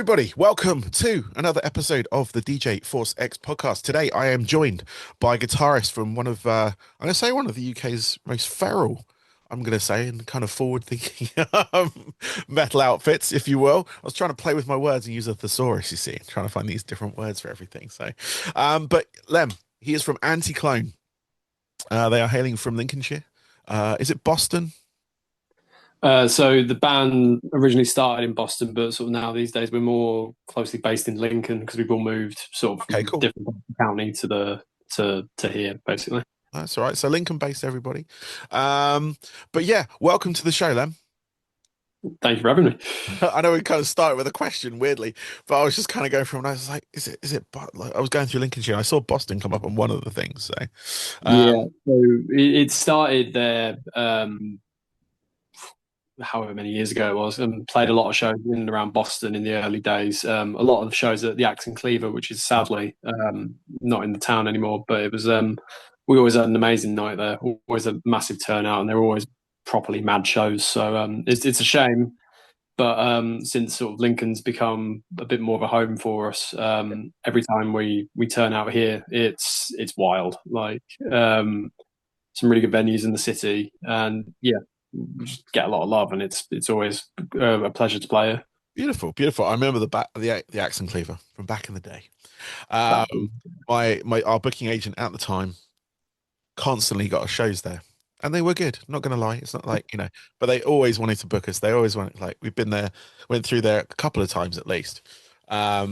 everybody, welcome to another episode of the DJ Force X podcast. Today, I am joined by a guitarist from I'm going to say one of the UK's most feral, I'm going to say, and kind of forward-thinking metal outfits, if you will. I was trying to play with my words and use a thesaurus, you see, trying to find these different words for everything. But Lem, he is from Anti-Clone. They are hailing from Lincolnshire. Is it Boston? So the band originally started in Boston, but sort of now these days we're more closely based in Lincoln because we've all moved sort of Okay, from cool. different parts of the county to here, basically. That's all right. So Lincoln-based, everybody. Um, but yeah, welcome to the show, Lem. Thank you for having me. I know we kind of started with a question, weirdly, but I was just kind of going from, and I was like, like, I was going through Lincolnshire, and I saw Boston come up on one of the things. So, Yeah, um, so it started there, however many years ago it was, and played yeah, a lot of shows in and around Boston in the early days. A lot of the shows at the Axe and Cleaver, which is sadly not in the town anymore, but it was. We always had an amazing night there, always a massive turnout, and they were always properly mad shows. So it's a shame. But since sort of Lincoln's become a bit more of a home for us, every time we turn out here, it's wild. Like some really good venues in the city, and yeah, we just get a lot of love, and it's always a pleasure to play here. beautiful, beautiful. I remember the accent cleaver from back in the day. That, Um, my our booking agent at the time constantly got us shows there. And they were good, not gonna lie. It's not like, but they always wanted to book us. They always wanted, like, we've been there, went through there a couple of times at least. But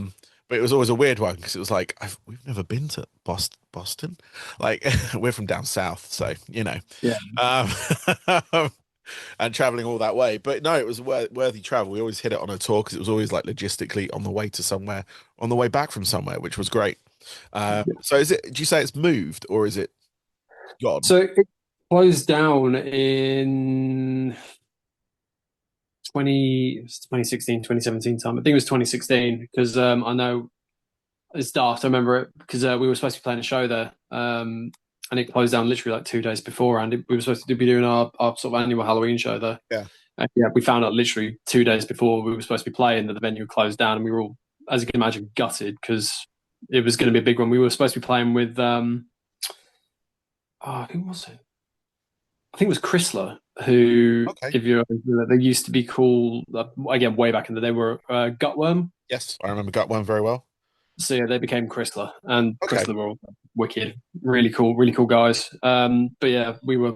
it was always a weird one because it was like, we've never been to Boston. Like, we're from down south, so yeah, um, and traveling all that way. But no, it was worthy travel. We always hit it on a tour because it was always like logistically on the way to somewhere, on the way back from somewhere, which was great. So do you say it's moved or is it gone? so it closed down in 2016, 2017 time. I think it was 2016 because I know it's daft. I remember it because we were supposed to be playing a show there, and it closed down literally like 2 days before. And we were supposed to be doing our sort of annual Halloween show there. Yeah. And yeah, we found out literally 2 days before we were supposed to be playing that the venue closed down, and we were all, as you can imagine, gutted because it was going to be a big one. We were supposed to be playing with who was it? I think it was Chrysler, who, Okay. if you're, they used to be called again way back in the day, were Gutworm. Yes, I remember Gut One very well. So yeah, they became Chrysler, and Okay. Chrysler were all wicked, really cool guys. But yeah, we were,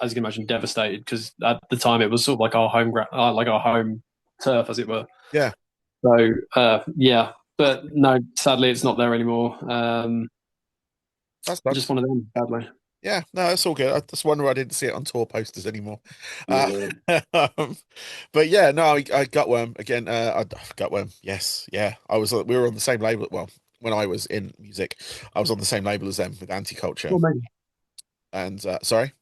as you can imagine, devastated because at the time it was sort of like our home ground, like our home turf, as it were. Yeah. So yeah, but no, sadly, it's not there anymore. That sucks. Just one of them, sadly. Yeah, no, that's all good. I just wonder I didn't see it on tour posters anymore. Uh, Yeah. um, but yeah, no, I Gutworm again. Gutworm, yes, yeah. We were on the same label. Well, when I was in music, I was on the same label as them with Anti-Culture. Well, amazing. And sorry,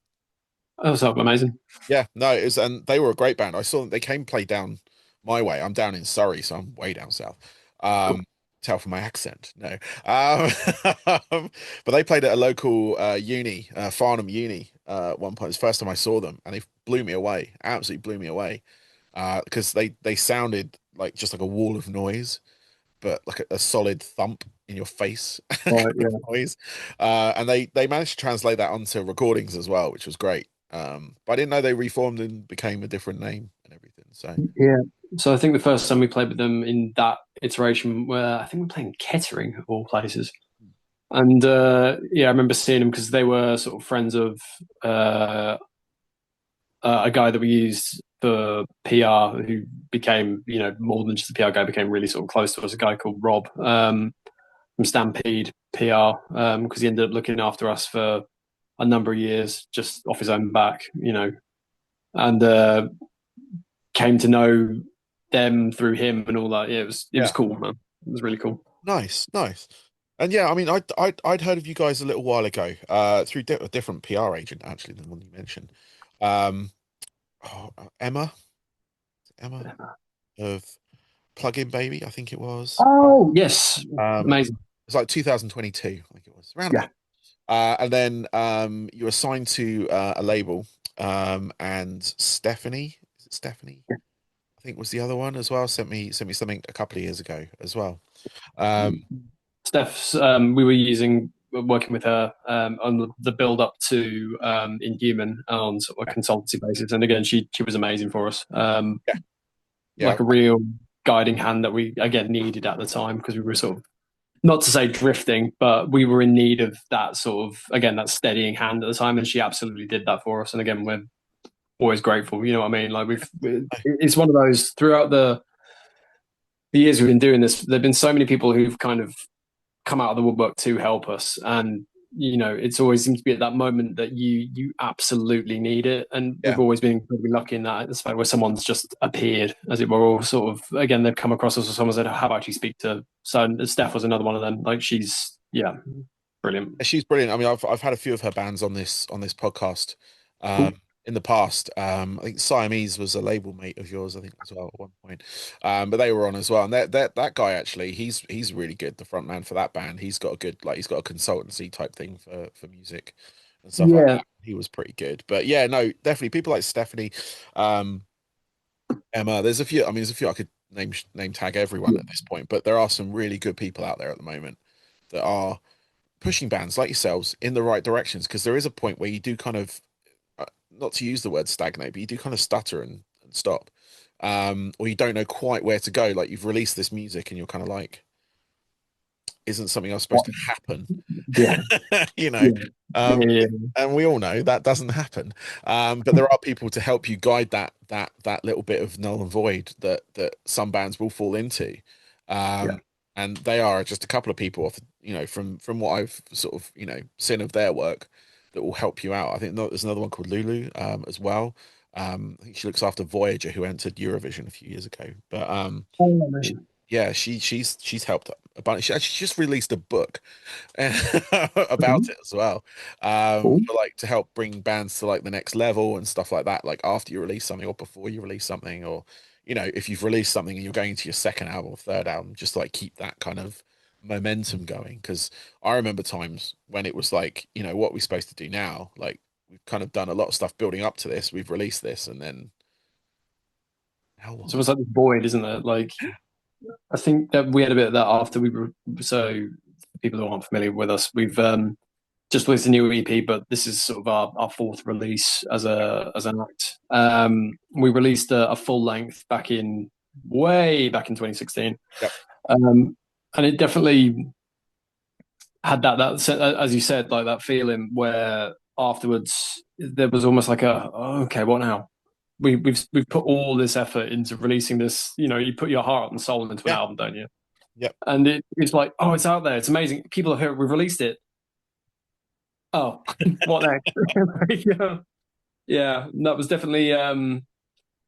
That was amazing. yeah, no, it was, and they were a great band. I saw them. They came play down my way. I'm down in Surrey, so I'm way down south. Cool. Tell from my accent, no. But they played at a local uni, Farnham Uni, one point. It's the first time I saw them, and they blew me away. Absolutely blew me away. Because they sounded like just like a wall of noise, but like a solid thump in your face kind Right, of yeah. noise. And they managed to translate that onto recordings as well, which was great. But I didn't know they reformed and became a different name and everything. So Yeah. So I think the first time we played with them in that iteration, where I think we were playing Kettering of all places, and yeah, I remember seeing them because they were sort of friends of uh, a guy that we used for PR, who became, more than just a PR guy, became really sort of close to us. A guy called Rob from Stampede PR, because he ended up looking after us for a number of years just off his own back, and came to know them through him and all that. Yeah, it was yeah, cool, man. It was really cool. nice, nice. And yeah, I mean, I'd heard of you guys a little while ago, through a different PR agent actually than the one you mentioned. Um, Emma of Plug-in Baby, I think it was. Oh yes, Um, amazing. it's like 2022, I think it was around Yeah, about. And then you were assigned to a label, and Stephanie, is it Stephanie? yeah, I think was the other one as well. Sent me something a couple of years ago as well. Um, Steph's, we were working with her on the build up to Inhuman on sort of a consultancy basis, and again, she was amazing for us. yeah, yeah, Like a real guiding hand that we again needed at the time because we were sort of not to say drifting, but we were in need of that sort of again that steadying hand at the time, and she absolutely did that for us. And again, we're always grateful. You know what I mean? Like it's one of those throughout the years we've been doing this. There've been so many people who've kind of come out of the woodwork to help us, and it's always seems to be at that moment that you absolutely need it. And yeah. we've always been incredibly lucky in that aspect where someone's just appeared, as it were, or sort of again they've come across us, or someone said, "How about you speak to?" So Steph was another one of them. Like she's brilliant. She's brilliant. I mean, I've had a few of her bands on this podcast Cool. in the past. I think Siamese was a label mate of yours, I think, as well at one point. But they were on as well. And that guy actually, he's really good. The front man for that band, he's got a good he's got a consultancy type thing for music and stuff like Yeah. that. He was pretty good. But yeah, no, definitely people like Stephanie, um, Emma. There's a few. I mean, there's a few I could name tag everyone at this point, but there are some really good people out there at the moment that are pushing bands like yourselves in the right directions, because there is a point where you do kind of not to use the word stagnate, but you do kind of stutter and stop, or you don't know quite where to go. Like you've released this music and you're kind of like, isn't something else supposed to happen? Yeah. you know, Yeah. um, Yeah. and we all know that doesn't happen. But there are people to help you guide that little bit of null and void that some bands will fall into. Yeah. Um, and they are just a couple of people off, from what I've sort of, seen of their work that will help you out. I think there's another one called Lulu, as well. I think she looks after Voyager, who entered Eurovision a few years ago. But Oh, she, man. yeah, she's helped a bunch. She actually just released a book about Mhm. it as well, Cool. for like to help bring bands to like the next level and stuff like that, like after you release something or before you release something, or if you've released something and you're going to your second album or third album, just like keep that kind of momentum going. Because I remember times when it was like, what we're supposed to do now, like we've kind of done a lot of stuff building up to this, we've released this, and then now It's what? almost like this void, isn't it? Like I think that we had a bit of that after we were so people who aren't familiar with us, we've just released a new EP, but this is sort of our fourth release as an act. We released a full length way back in 2016, Yep. and it definitely had that as you said, like that feeling where afterwards there was almost like oh, okay, what now? We've put all this effort into releasing this. You put your heart and soul into an Yeah. album, don't you? Yep. And it's like, oh, it's out there, it's amazing. People have heard we've released it. Oh, what next? Yeah. Yeah, that was definitely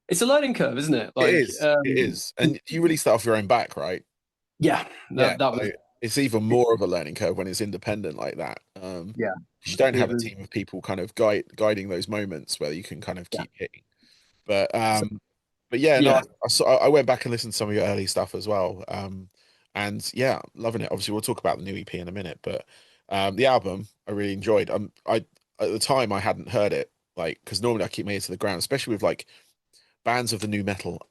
it's a learning curve, isn't it? It Like is. It is. And you release that off your own back, right? yeah, Yeah. that was So it's even more of a learning curve when it's independent like that. 'Cause you don't it have a was team of people kind of guiding those moments where you can kind of yeah. keep hitting. But So, yeah, no, yeah. I went back and listened to some of your early stuff as well. And yeah, loving it. Obviously, we'll talk about the new EP in a minute, but the album I really enjoyed. I At the time I hadn't heard it, like, because normally I keep my ear to the ground, especially with like bands of the new metal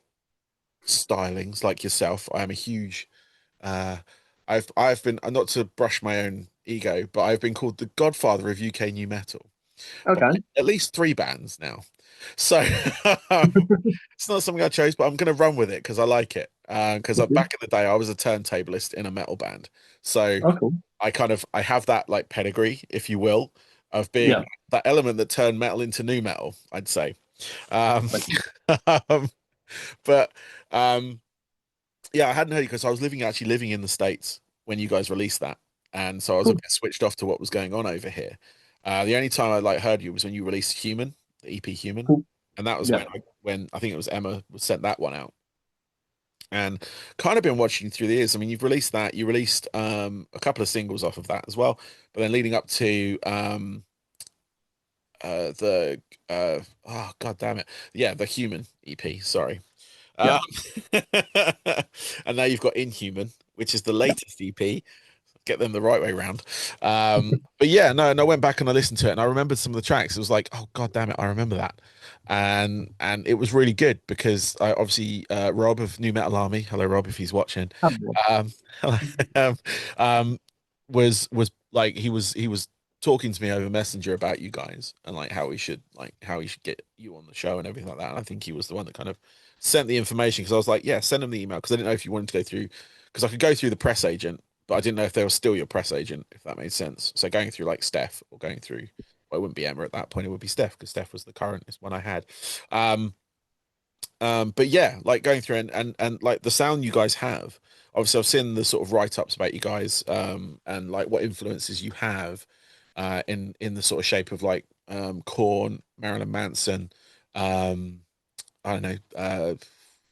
stylings like yourself. I am a huge uh I've been, not to brush my own ego, but I've been called the godfather of UK new metal by Okay. at least three bands now. So it's not something I chose, but I'm going to run with it because I like it. Because Mhm. back in the day, I was a turntablist in a metal band, so Oh, cool. I have that like pedigree, if you will, of being Yeah. that element that turned metal into new metal, I'd say. Um, Like, um, but yeah, I hadn't heard it because I was actually living in the States when you guys released that, and so I was a cool. bit switched off to what was going on over here. The only time I like heard you was when you released Human, the EP Human, Cool. and that was Yeah. when I think it was Emma sent that one out, and kind of been watching through the years. I mean, you've released that, you released a couple of singles off of that as well, but then leading up to the oh god damn it, yeah, the Human EP, sorry. Yeah. Um, and now you've got Inhuman, which is the Yeah. latest EP. get them the right way round. But yeah, no, and I went back and I listened to it, and I remembered some of the tracks. It was like, oh god damn it, I remember that, and it was really good because obviously Rob of New Metal Army, hello Rob if he's watching, um, um, um, was like he was talking to me over Messenger about you guys and how he should get you on the show and everything like that. And I think he was the one that kind of sent the information because I was like, yeah, send him the email because I didn't know if you wanted to go through because I could go through the press agent, but I didn't know if they were still your press agent, if that made sense. So going through like Steph or going through, well, it wouldn't be Emma at that point, it would be Steph because Steph was the currentest one I had. Um, but yeah, like going through and like the sound you guys have. Obviously, I've seen the sort of write-ups about you guys, and like what influences you have, in the sort of shape of like Korn, Marilyn Manson, um, I don't know,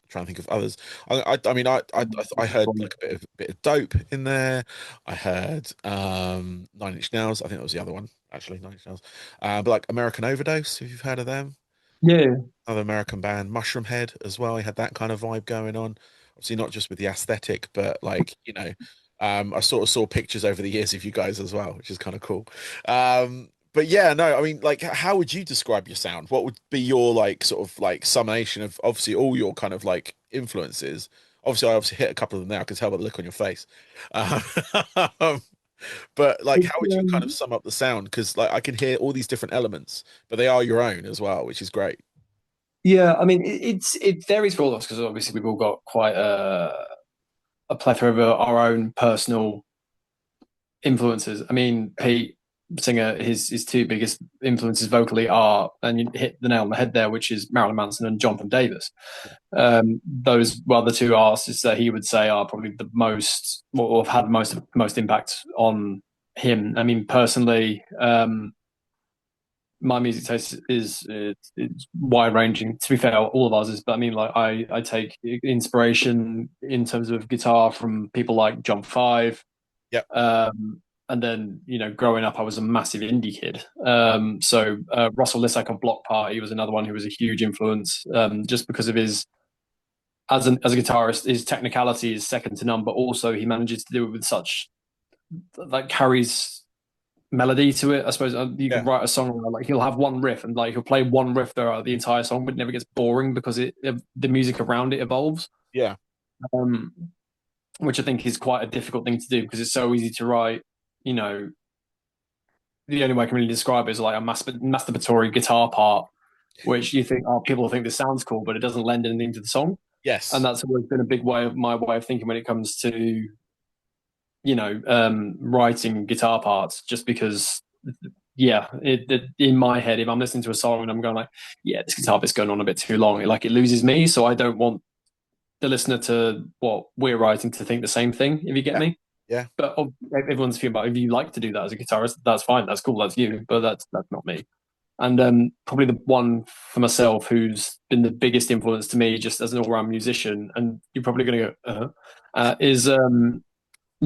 trying to think of others. I mean, I heard like a bit of Dope in there. I heard Nine Inch Nails. I think that was the other one actually, Nine Inch Nails. But like American Overdose, if you've heard of them, Yeah, another American band, Mushroomhead as well. He had that kind of vibe going on. Obviously, not just with the aesthetic, but like, I sort of saw pictures over the years of you guys as well, which is kind of cool. But yeah, no, I mean, like, how would you describe your sound? What would be your like sort of like summation of obviously all your kind of like influences? Obviously, I obviously hit a couple of them now. I can tell by the look on your face. Um, but like, how would you kind of um, sum up the sound? Because like I can hear all these different elements, but they are your own as well, which is great. yeah. I mean, it varies for all of us because obviously we've all got quite a plethora of our own personal influences. I mean, Yeah. Pete Singer, his two biggest influences vocally are, and you hit the nail on the head there, which is Marilyn Manson and Jonathan Davis. Those well, the two artists that he would say are probably the most, or have had most impact on him. I mean, personally, my music taste is wide ranging. To be fair, all of ours is, but I mean, like I take inspiration in terms of guitar from people like John Five, Yeah. and then, growing up, I was a massive indie kid. So Russell Lissack of Block Party was another one who was a huge influence, just because of his as a guitarist, his technicality is second to none. But also, he manages to do it with such like carries melody to it. I suppose you can Yeah. write a song where, like, he'll have one riff and like he'll play one riff throughout the entire song, but it never gets boring because the music around it evolves. Yeah. Um, which I think is quite a difficult thing to do because it's so easy to write. You know, the only way I can really describe it is like a masturbatory guitar part, which you think, oh, people think this sounds cool, but it doesn't lend anything to the song. And Yes. that's always been a big way of my way of thinking when it comes to, writing guitar parts, just because, yeah, in my head, if I'm listening to a song and I'm going like, yeah, this guitar bit's going on a bit too long, it loses me. So I don't want the listener to what we're writing to think the same thing, if you get Yeah. me. Yeah. But everyone's feeling about, if you like to do that as a guitarist, that's fine, that's cool, that's you. But that's not me. And probably the one for myself who's been the biggest influence to me, just as an all-round musician, and you're probably going to go, is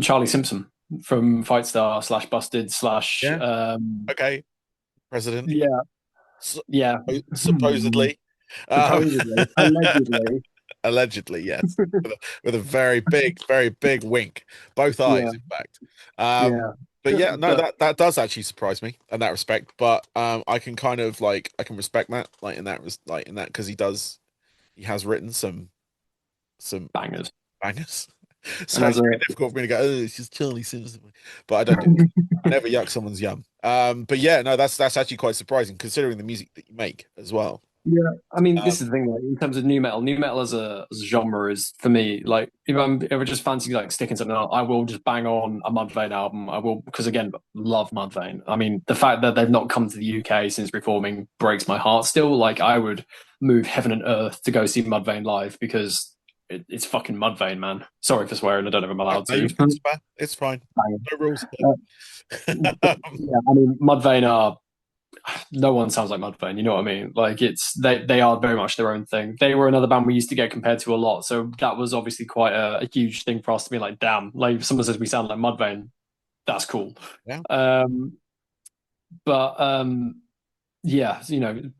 Charlie Simpson from Fight Star slash Busted slash Yeah. Okay. President. yeah, So, yeah. supposedly. Um, Supposedly, allegedly, allegedly, yes. With a very big wink. Both yeah, eyes, in fact. Um, yeah. but yeah, no, But that does actually surprise me in that respect. But I can kind of like I can respect that, like in that because he has written some bangers. bangers. And So as it's a very difficult for me to go, oh, it's just Charlie Simpson. But I don't do that. I never yuck someone's yum. But yeah, no, that's actually quite surprising considering the music that you make as well. Yeah, I mean, Um, this is the thing. Like, in terms of new metal as a genre is for me. Like, if I'm ever just fancy like sticking something out, I will just bang on a Mudvayne album. I will, because again, love Mudvayne. I mean, the fact that they've not come to the UK since reforming breaks my heart. Still, like, I would move heaven and earth to go see Mudvayne live because it's fucking Mudvayne, man. Sorry for swearing. I don't know if I'm allowed no, to. it's fine. It's fine. No rules Uh, here. but yeah, I mean, Mudvayne are, no one sounds like Mudvayne. You know what I mean? Like, it's they are very much their own thing. They were another band we used to get compared to a lot, so that was obviously quite a huge thing for us to be like, damn, like if someone says we sound like Mudvayne, that's cool. Yeah. Um, but yeah,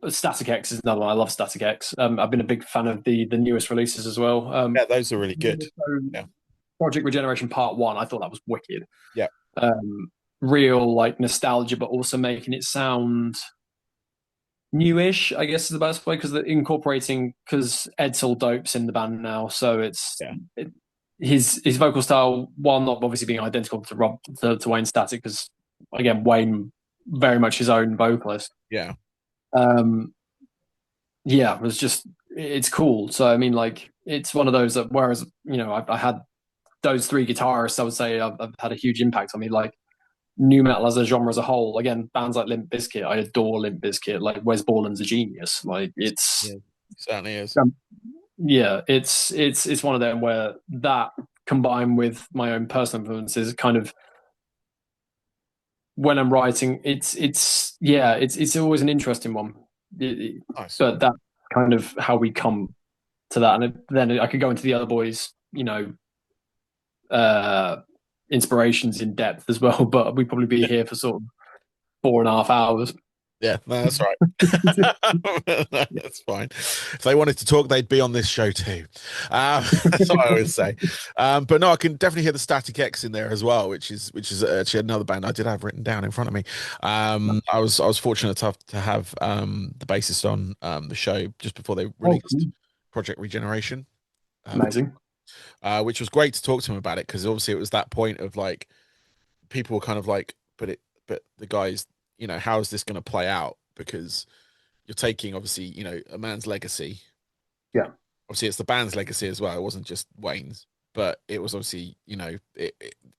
Static X is another one. I love Static X. I've been a big fan of the newest releases as well. Yeah, those are really good. So Yeah. Project Regeneration Part One. I thought that was wicked. Yeah. Real like nostalgia, but also making it sound newish, I guess is the best way, because they're incorporating, because Edsel Dope's in the band now, so Yeah. his vocal style, while not obviously being identical to Wayne Static, because again Wayne very much his own vocalist. Yeah. Yeah, it was just it's cool. So I mean, like it's one of those that whereas I had those three guitarists, I would say I've had a huge impact on me. Like new metal as a genre as a whole. Again, bands like Limp Bizkit, I adore Limp Bizkit. Like Wes Borland's a genius. Like it's Yeah. Certainly is. yeah, it's one of them where that combined with my own personal influences kind of when I'm writing, it's always an interesting one. Nice. But that kind of how we come to that, and then I could go into the other boys, uh, inspirations in depth as well. But we'd probably be here for sort of 4.5 hours. Yeah, no, that's right. That's fine. If they wanted to talk, they'd be on this show too. That's what I always say. But no, I can definitely hear the Static X in there as well, which is actually another band I did have written down in front of me. I was fortunate to have the bassist on the show just before they released Project Regeneration, Amazing. which was great to talk to him about it because obviously it was that point of like people were kind of like, but the guys, how is this going to play out? Because you're taking obviously, a man's legacy. Yeah. Obviously, it's the band's legacy as well. It wasn't just Wayne's, but it was obviously,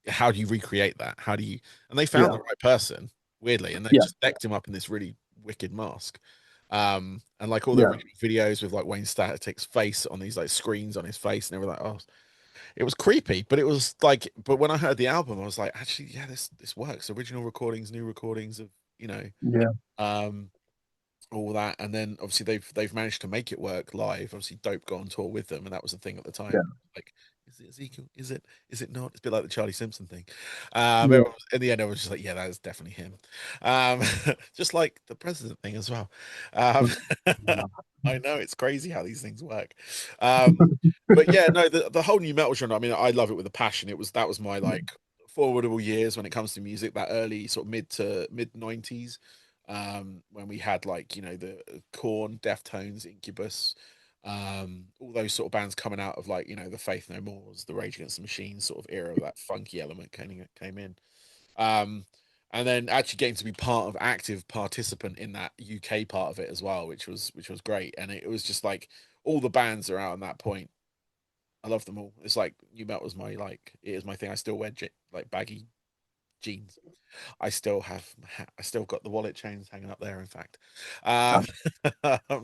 how do you recreate that? How do you? And they found the right person, weirdly, and they just decked him up in this really wicked mask. And like all the original videos with like Wayne Static's face on these like screens on his face, and they were like, oh, it was creepy, but it was like, but when I heard the album, I was like, actually, yeah, this works. Original recordings, new recordings of, um, all that, and then obviously they've managed to make it work live. Obviously, Dope got on tour with them, and that was the thing at the time. Like, is it Ezekiel? Is it not? It's a bit like the Charlie Simpson thing. In the end, I was just like, yeah, that is definitely him. Um, just like the president thing as well. I know it's crazy how these things work. But yeah, no, the whole new metal genre. I mean, I love it with a passion. That was my like forwardable years when it comes to music. That early sort of mid 90s, when we had like the Korn, Deftones, Incubus, all those sort of bands coming out of like the Faith No Mores, the Rage Against the Machine sort of era. That funky element came in. Um, and then actually getting to be part of active participant in that UK part of it as well, which was great. And it was just like all the bands are out on that point. I love them all. It's like new metal was it is my thing. I still wear like baggy jeans. I still got the wallet chains hanging up there, in fact.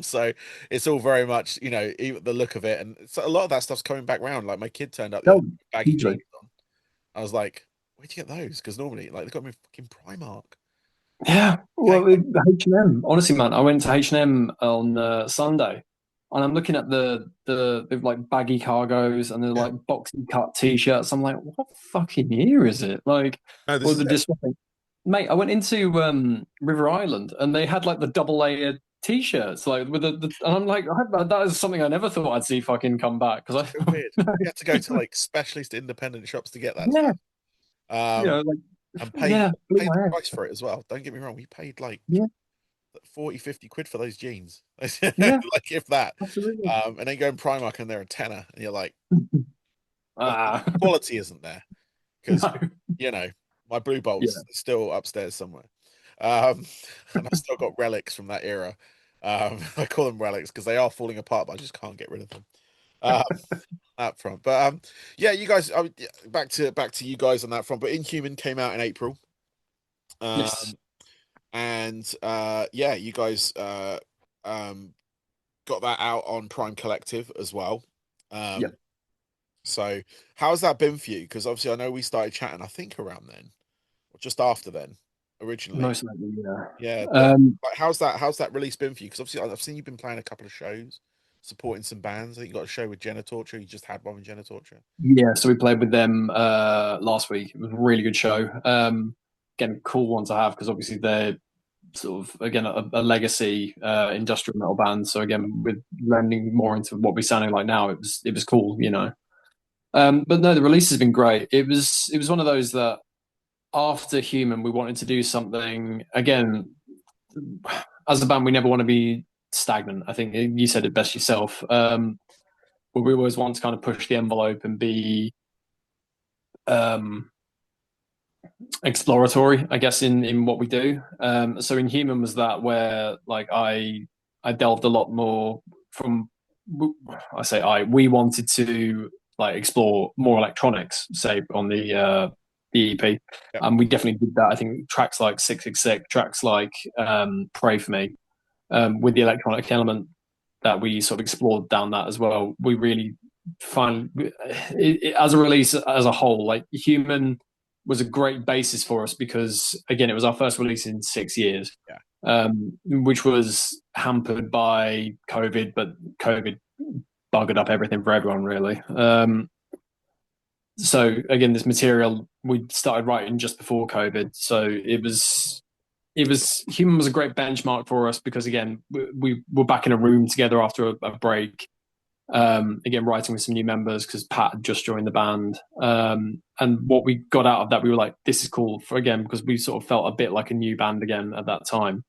So it's all very much, even the look of it, and a lot of that stuff's coming back round. Like my kid turned up the other day with baggy jeans on. I was like, where'd you get those? Because normally, like, they got me fucking Primark. Yeah, Okay. well, H&M. Honestly, man, I went to H&M on Sunday, and I'm looking at the like baggy cargos and the Yeah. like boxy cut t-shirts. I'm like, what fucking year is it? Like, No, this or is the it. disgusting. Mate, I went into River Island and they had like the double layered t-shirts, like with and I'm like, that is something I never thought I'd see fucking come back because So weird. You have to go to like specialist independent shops to get that yeah, stuff. Um, like and yeah, blew pay my the head. price for it as well. Don't get me wrong, we paid like Yeah, 40, 50 quid for those jeans. yeah, Like if that. absolutely. And then go in Primark and they're a tenner, and you're like, well, the Ah, quality isn't there because no, you know my blue yeah. bolts are still upstairs somewhere, um, and I've still got relics from that era. I call them relics because they are falling apart, but I just can't get rid of them. Um, that front, but yeah, you guys. Back to you guys on that front. But Inhuman came out in April, Yes. um, and yeah, you guys um, got that out on Prime Collective as well. Yeah. Um, So, how's that been for you? Because obviously, I know we started chatting, I think around then, or just after then, originally. Most likely, yeah. Yeah, but Um, like, how's that release been for you? Because obviously, I've seen you've been playing a couple of shows, supporting some bands. I think you got a show with Jenna Torture. You just had one with Jenna Torture. yeah, so we played with them last week. It was a really good show. Again, cool one to have because obviously they're sort of again a legacy industrial metal band. So again, with blending more into what we're sounding like now, it was cool, you know. But no, the release has been great. It was one of those that after Human, we wanted to do something again. As a band, we never want to be stagnant. I think you said it best yourself. But we always want to kind of push the envelope and be um, exploratory, I guess, in what we do. So in Human was that where like I delved a lot more from. I say we wanted to like explore more electronics, say on the EP, Yep. and we definitely did that. I think tracks like 666, tracks like Pray for Me, with the electronic element that we sort of explored down that as well. We really find as a release as a whole, like Human was a great basis for us because again, it was our first release in 6 years, Yeah. which was hampered by COVID, but COVID buggered up everything for everyone really. So again, this material we started writing just before COVID, so it was Human was a great benchmark for us because again we were back in a room together after a break, again writing with some new members because Pat had just joined the band, and what we got out of that we were like, this is cool for again because we sort of felt a bit like a new band again at that time,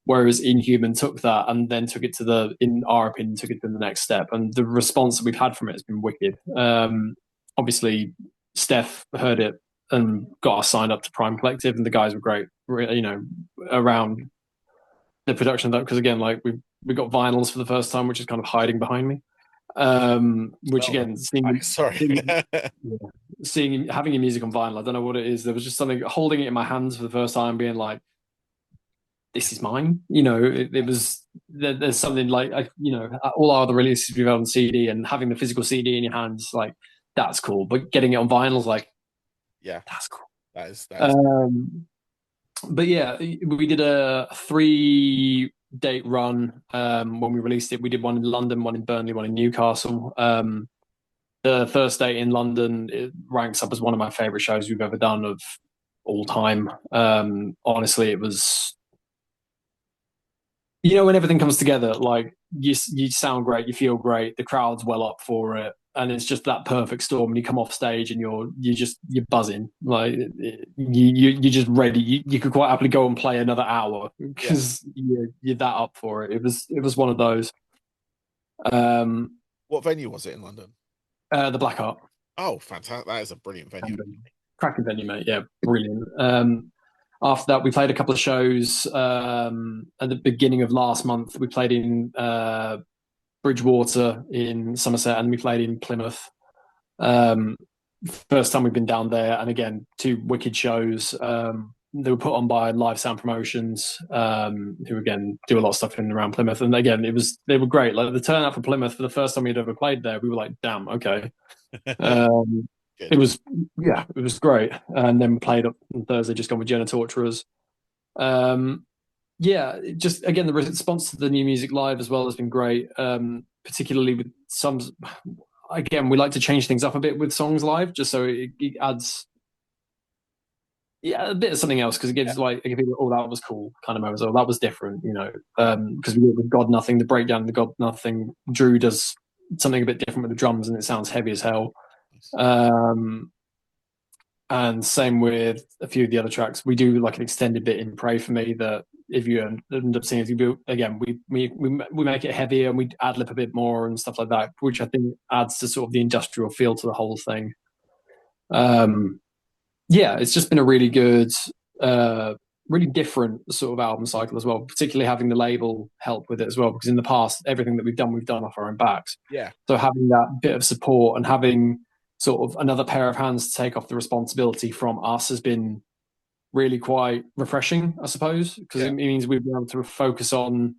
whereas Inhuman took that and then took it to the in our opinion took it to the next step, and the response that we've had from it has been wicked. Obviously Steph heard it and got us signed up to Prime Collective, and the guys were great, around the production of that because again, like we got vinyls for the first time, which is kind of hiding behind me. Which Well, again, sorry. seeing having your music on vinyl, I don't know what it is. There was just something holding it in my hands for the first time, being like, "This is mine." It was there's something like all our other releases we've had on CD and having the physical CD in your hands, like that's cool. But getting it on vinyl is like Yeah, that's cool. that is But yeah, we did a 3-date run when we released it. We did one in London, one in Burnley, one in Newcastle. The first date in London, it ranks up as one of my favorite shows we've ever done of all time. Honestly, it was, when everything comes together, like you sound great, you feel great, the crowd's well up for it, and it's just that perfect storm. And you come off stage and you're buzzing, like you're just ready. You could quite happily go and play another hour yeah. because you're that up for it. It was one of those. Um, What venue was it in London? the Black Art. Oh, fantastic! That is a brilliant venue. Cracking venue, mate. Yeah, brilliant. After that, we played a couple of shows. At the beginning of last month, we played in Bridgewater in Somerset, and we played in Plymouth. Um, First time we've been down there, and again, two wicked shows. They were put on by Live Sound Promotions, who again do a lot of stuff in and around Plymouth. And again, they were great. Like the turnout for Plymouth for the first time we'd ever played there, we were like, damn, okay. It Good. was it was great. And then played up on Thursday, just gone with Jenna Torturers. Just again the response to the new music live as well has been great. Particularly with some, again we like to change things up a bit with songs live, just so it adds a bit of something else because it gives like oh that was cool kind of moments. Oh that was different, because with God Nothing, the breakdown of the God Nothing, Drew does something a bit different with the drums and it sounds heavy as hell. And same with a few of the other tracks. We do like an extended bit in Pray for Me that if you end up seeing it, again, we make it heavier and we ad lib a bit more and stuff like that, which I think adds to sort of the industrial feel to the whole thing. It's just been a really good, really different sort of album cycle as well, particularly having the label help with it as well, because in the past, everything that we've done off our own backs. Yeah. So having that bit of support and having sort of another pair of hands to take off the responsibility from us has been really quite refreshing, I suppose, because it means we've been able to focus on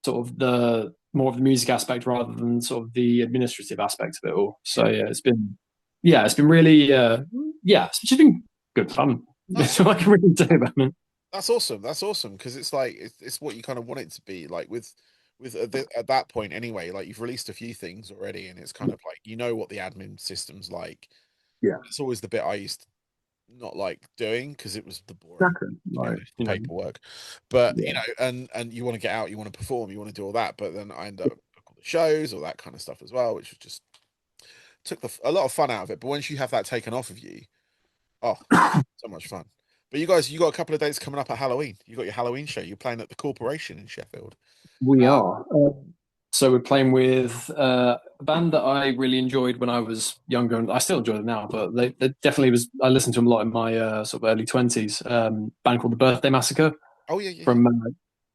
sort of the more of the music aspect rather than sort of the administrative aspect of it all. So it's been really it's just been good fun. That's all I can really say about it. That's awesome. That's awesome because it's like it's what you kind of want it to be like with at that point anyway. Like you've released a few things already, and it's kind of like what the admin system's like. Yeah, it's always the bit I used to not like doing because it was the boring exactly. Like, paperwork. But yeah. and you want to get out, you want to perform, you want to do all that. But then I end up book all the shows, all that kind of stuff as well, which was just took a lot of fun out of it. But once you have that taken off of you, oh, so much fun. But you guys, you got a couple of dates coming up at Halloween. You got your Halloween show. You're playing at the Corporation in Sheffield. We Uh, are. So we're playing with a band that I really enjoyed when I was younger, and I still enjoy them now. But they definitely was. I listened to them a lot in my sort of early 20s. Band called the Birthday Massacre oh yeah, yeah, yeah. from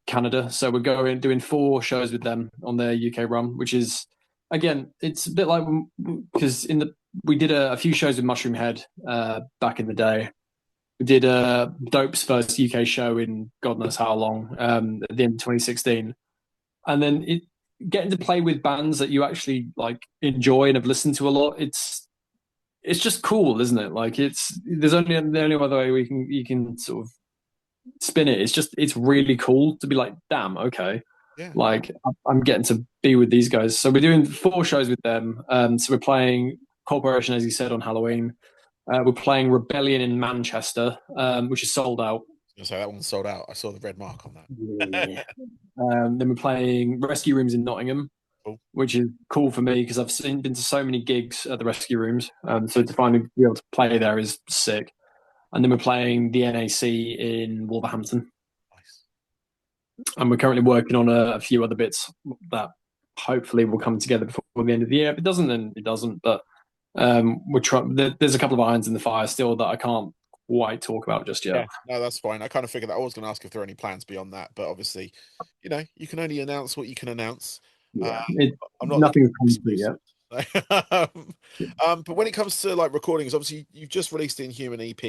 Canada. So we're going doing 4 shows with them on their UK run, which is again, it's a bit like because in the we did a few shows with Mushroomhead back in the day. We did Dope's first UK show in God knows how long at the end of 2016, and then getting to play with bands that you actually like enjoy and have listened to a lot. It's just cool, isn't it? Like there's only the only other way we can you can sort of spin it. It's really cool to be like, damn, okay. Yeah. Like I'm getting to be with these guys. So we're doing 4 shows with them. So we're playing Corporation, as you said, on Halloween. We're playing Rebellion in Manchester, which is sold out. So that one's sold out. I saw the red mark on Yeah. that. Then we're playing Rescue Rooms in Nottingham, Cool. which is cool for me because been to so many gigs at the Rescue Rooms. So to finally be able to play there is sick. And then we're playing the NAC in Wolverhampton. Nice. And we're currently working on a few other bits that hopefully will come together before the end of the year. If it doesn't, then it doesn't. But we're trying. There's a couple of irons in the fire still that I can't quite talk about just yet. Yeah, no, that's fine. I kind of figured that I was going to ask if there are any plans beyond that, but obviously, you can only announce what you can announce. Yeah, I'm not looking nothing's for concrete yet. exclusives. But when it comes to like recordings, obviously you've just released the Inhuman EP.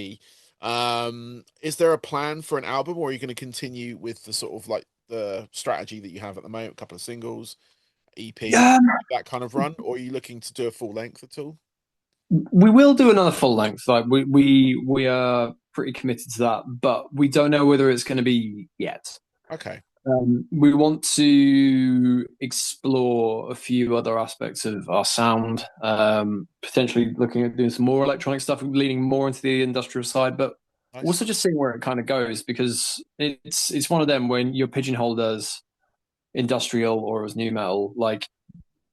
Is there a plan for an album, or are you going to continue with the sort of like the strategy that you have at the moment, a couple of singles, EP, Yeah, that kind of run, or are you looking to do a full length at all? we will do another full length. Like we are pretty committed to that, but we don't know whether it's going to be yet. Okay. We want to explore a few other aspects of our sound, potentially looking at doing some more electronic stuff, leaning more into the industrial side, but Nice. also just seeing where it kind of goes because it's one of them when you're pigeonholed as industrial or as new metal, like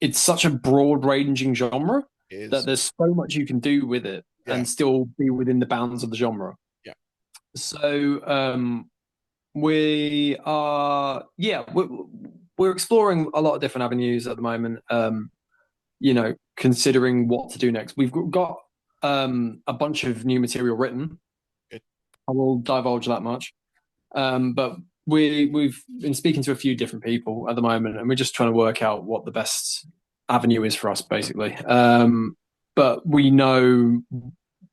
it's such a broad ranging genre It that is. there's so much you can do with it Yeah. and still be within the bounds of the genre. Yeah. So we are, yeah, we're exploring a lot of different avenues at the moment. Considering what to do next. We've got a bunch of new material written. Good. I will divulge that much. But we've been speaking to a few different people at the moment, and we're just trying to work out what the best avenue is for us, basically. But we know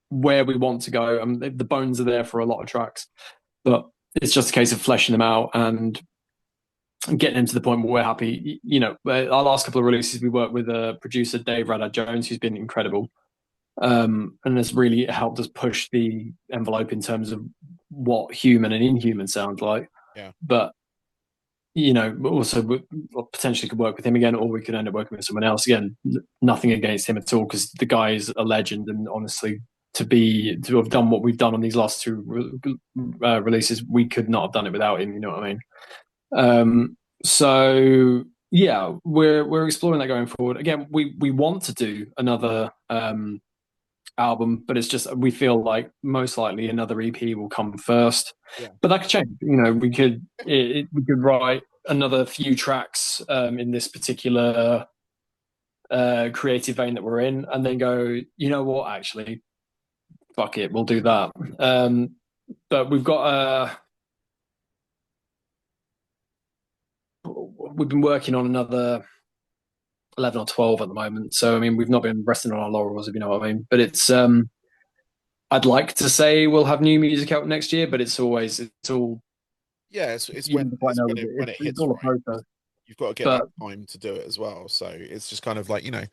where we want to go, and the bones are there for a lot of tracks. But it's just a case of fleshing them out and getting them to the point where we're happy. Our last couple of releases, we worked with a producer, Dave Radad Jones, who's been incredible. And has really helped us push the envelope in terms of what human and inhuman sounds like. Yeah. But also we potentially could work with him again, or we could end up working with someone else again. Nothing against him at all, because the guy is a legend, and honestly, to have done what we've done on these last 2 releases, we could not have done it without him. You know what I mean? So yeah, we're exploring that going forward. Again, we want to do another album, but it's just we feel like most likely another EP will come first. Yeah. But that could change. We could write another few tracks in this particular creative vein that we're in, and then go, you know what, actually, fuck it, we'll do that. But we've been working on another 11 or 12 at the moment. So, I mean, we've not been resting on our laurels, if you know what I mean. But I'd like to say we'll have new music out next year, but it's all, Yeah, it's you when never quite know. when it It's hits all a right. process. You've got to get that But time to do it as well. So it's just kind of like, I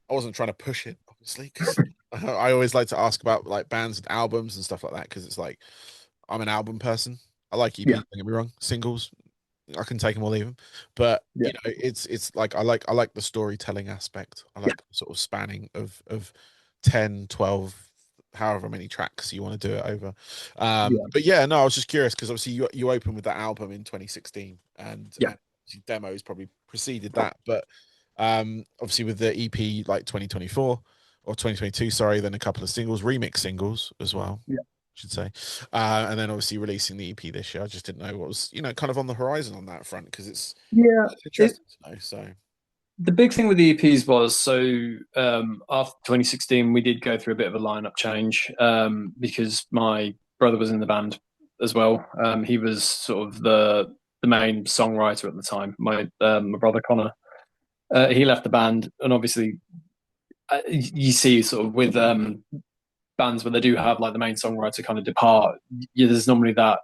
wasn't trying to push it, obviously, because I always like to ask about like bands and albums and stuff like that, because it's like I'm an album person. I like EPs, yeah, don't get me wrong. Singles, I can take them or leave them. But yeah, it's like I like the storytelling aspect. I like sort of spanning of 10, 12, however many tracks you want to do it over. yeah, But yeah, no, I was just curious because obviously you opened with that album in 2016, and yeah. demos probably preceded that. But Obviously with the EP like 2024 or 2022, sorry, then a couple of singles, remix singles as well, Yeah. I should say. And then obviously releasing the EP this year. I just didn't know what was, kind of on the horizon on that front because Yeah. it's It, interesting to know. So the big thing with the EPs was after 2016, we did go through a bit of a lineup change because my brother was in the band as well. He was sort of the main songwriter at the time. My brother Connor, he left the band, and obviously you see sort of with bands where they do have like the main songwriter kind of depart. Yeah, there's normally that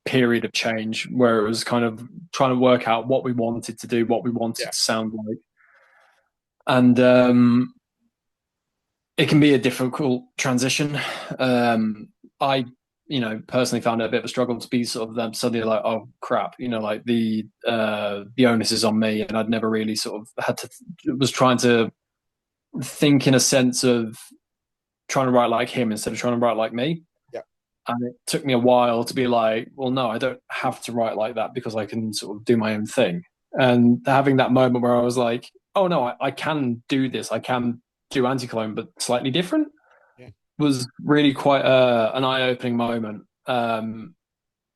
period of change where it was kind of trying to work out what we wanted to do, what we wanted yeah, to sound like, and it can be a difficult transition. I, personally found it a bit of a struggle to be sort of them suddenly like, oh crap, like the onus is on me, and I'd never really sort of had to was trying to think in a sense of trying to write like him instead of trying to write like me. yeah, And it took me a while to be like, well, no, I don't have to write like that because I can sort of do my own thing. And having that moment where I was like, oh no, I can do this. I can do anti-clone, but slightly different yeah, was really quite an eye-opening moment. And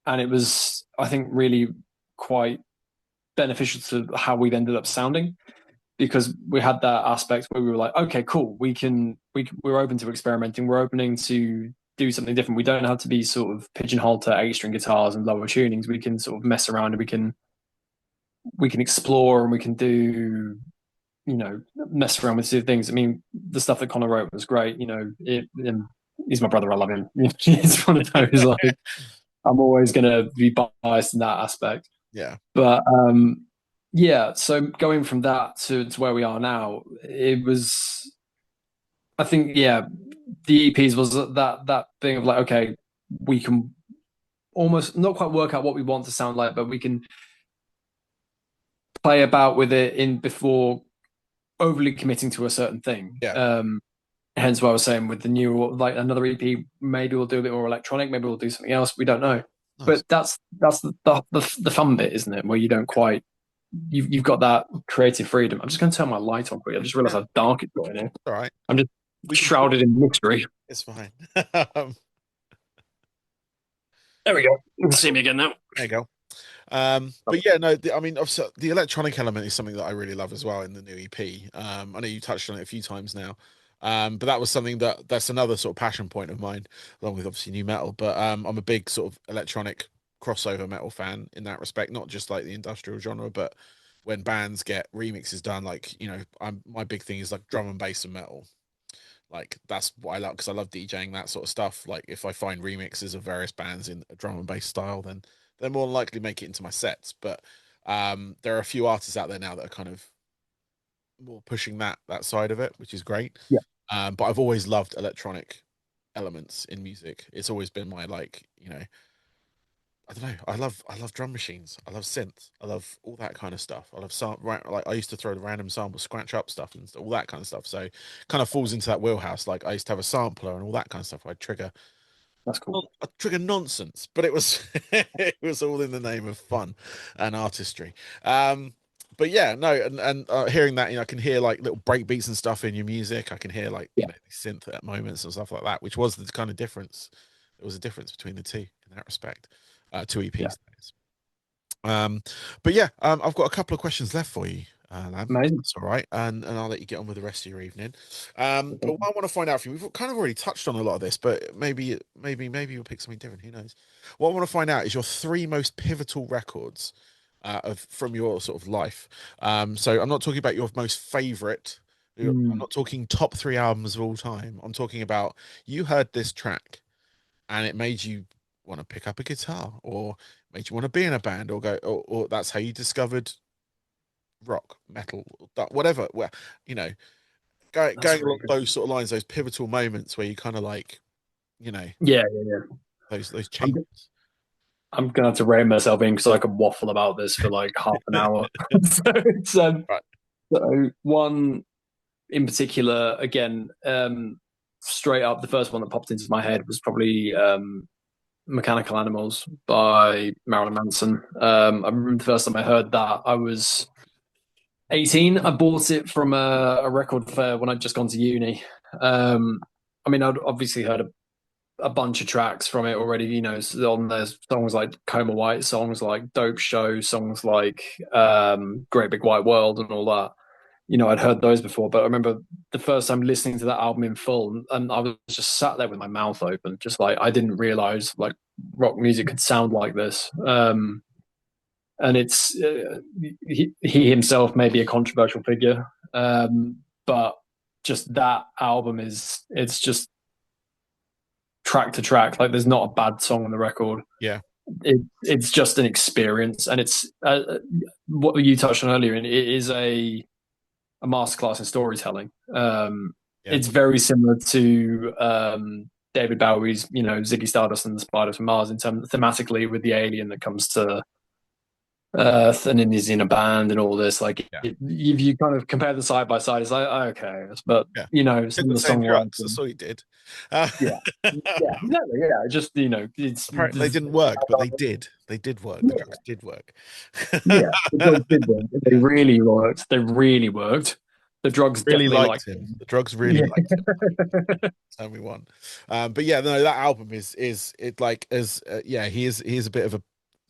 it was, I think, really quite beneficial to how we've ended up sounding because we had that aspect where we were like, okay, cool, we're open to experimenting, we're opening to do something different. We don't have to be sort of pigeonholed to 8 string guitars and lower tunings. We can sort of mess around and we can explore and we can do mess around with two things. I mean, the stuff that Connor wrote was great. He's my brother. I love him. It's one of those like I'm always going to be biased in that aspect. yeah, But yeah, so going from that to where we are now, it was. I think yeah, the EPs was that thing of like okay, we can almost not quite work out what we want to sound like, but we can play about with it in before overly committing to a certain thing. yeah. Hence what I was saying with the new like another EP, maybe we'll do a bit more electronic, maybe we'll do something else. We don't know. Nice. But that's the fun bit, isn't it? Where you don't quite you've got that creative freedom. I'm just going to turn my light on quick. I just realized Yeah, how dark it's got in here. all right. I'm just We can talk. shrouded in mystery. It's fine. There we go. You can see me again now. There you go. But yeah, no, I mean, obviously, the electronic element is something that I really love as well in the new EP. I know you touched on it a few times now, but that was something that's another sort of passion point of mine, along with obviously new metal. But I'm a big sort of electronic crossover metal fan in that respect, not just like the industrial genre, but when bands get remixes done, like my big thing is like drum and bass and metal. Like that's what I love because I love DJing that sort of stuff. Like if I find remixes of various bands in a drum and bass style, then they're more than likely make it into my sets. But there are a few artists out there now that are kind of more pushing that side of it, which is great. Yeah, But I've always loved electronic elements in music. It's always been my like, I don't know. I love drum machines. I love synths. I love all that kind of stuff. I love right, like I used to throw the random sample scratch up stuff and all that kind of stuff. So kind of falls into that wheelhouse. Like I used to have a sampler and all that kind of stuff. that's cool. I trigger nonsense, but it was it was all in the name of fun and artistry. But yeah, no, and hearing that, I can hear like little break beats and stuff in your music. I can hear like Yeah, synth at moments and stuff like that, which was the kind of difference. There was a difference between the two in that respect. Two yeah, EPs. That is. Um, but yeah, I've got a couple of questions left for you, Lam. amazing. That's all right, and I'll let you get on with the rest of your evening. But what I want to find out from you, we've kind of already touched on a lot of this, but maybe you'll pick something different. Who knows? What I want to find out is your three most pivotal records of from your sort of life. So I'm not talking about your most favorite. I'm Mm, not talking top three albums of all time. I'm talking about you heard this track and it made you want to pick up a guitar or made you want to be in a band or go or that's how you discovered rock metal whatever well you know that's going really along good. those sort of lines, those pivotal moments where you kind of like you know Yeah, yeah, yeah. those I'm changes. I'm gonna have to rein myself in because I could waffle about this for like half an hour. So it's Right. so one in particular, again, straight up, the first one that popped into my head was probably Mechanical Animals by Marilyn Manson. I remember the first time I heard that, I was 18. I bought it from a record fair when I'd just gone to uni. I mean, I'd obviously heard a bunch of tracks from it already. You know, on there's songs like Coma White, songs like Dope Show, songs like Great Big White World, and all that. You know, I'd heard those before, but I remember the first time listening to that album in full, and I was just sat there with my mouth open, just like I didn't realize like rock music could sound like this. And it's he himself may be a controversial figure, but just that album is it's just track to track. Like there's not a bad song on the record. Yeah. It's just an experience, and it's what you touched on earlier. And it is a masterclass in storytelling. Yeah. It's very similar to David Bowie's, you know, Ziggy Stardust and the Spiders from Mars in terms thematically with the alien that comes to Earth and then he's in a band and all this. Like, Yeah. if you kind of compare the side by side, it's like okay, but Yeah. you know, some of the Same song drugs. That's all he did. yeah, yeah, exactly. Yeah, just you know, Apparently they didn't work, but they did. They did work. The yeah, drugs did work. yeah. The drugs did work. They Yeah. really worked. They really worked. The drugs Really definitely liked him. The drugs really yeah. liked him. Tell me one. But yeah, no, that album is it like as yeah, he is a bit of a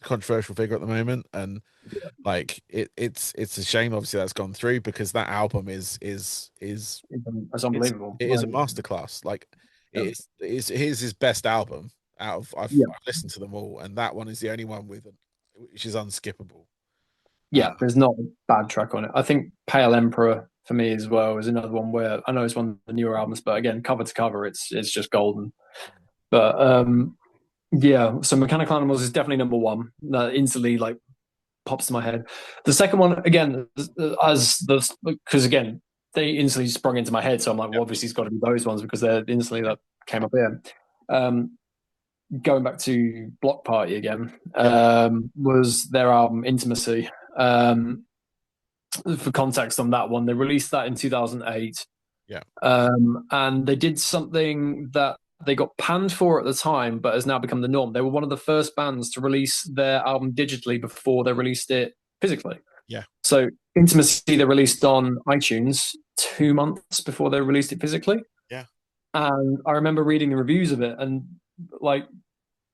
controversial figure at the moment, and like it's a shame obviously that's gone through because that album It's unbelievable. it is a masterclass. Like Yeah. it is his best album out of Yeah. I've listened to them all, and that one is the only one with which is unskippable. Yeah, there's not a bad track on it. I think Pale Emperor for me as well is another one where I know it's one of the newer albums, but again, cover to cover, it's just golden. But yeah, so Mechanical Animals is definitely number one. That instantly like pops to my head. The second one, again, as the because again they instantly sprung into my head, so I'm like, well, obviously it's got to be those ones because they're instantly that came up here. Going back to Block Party again, was their album Intimacy. For context on that one, they released that in 2008. Yeah. And they did something that they got panned for at the time, but has now become the norm. They were one of the first bands to release their album digitally before they released it physically. Yeah. So Intimacy they released on iTunes 2 months before they released it physically. Yeah. And I remember reading the reviews of it, and like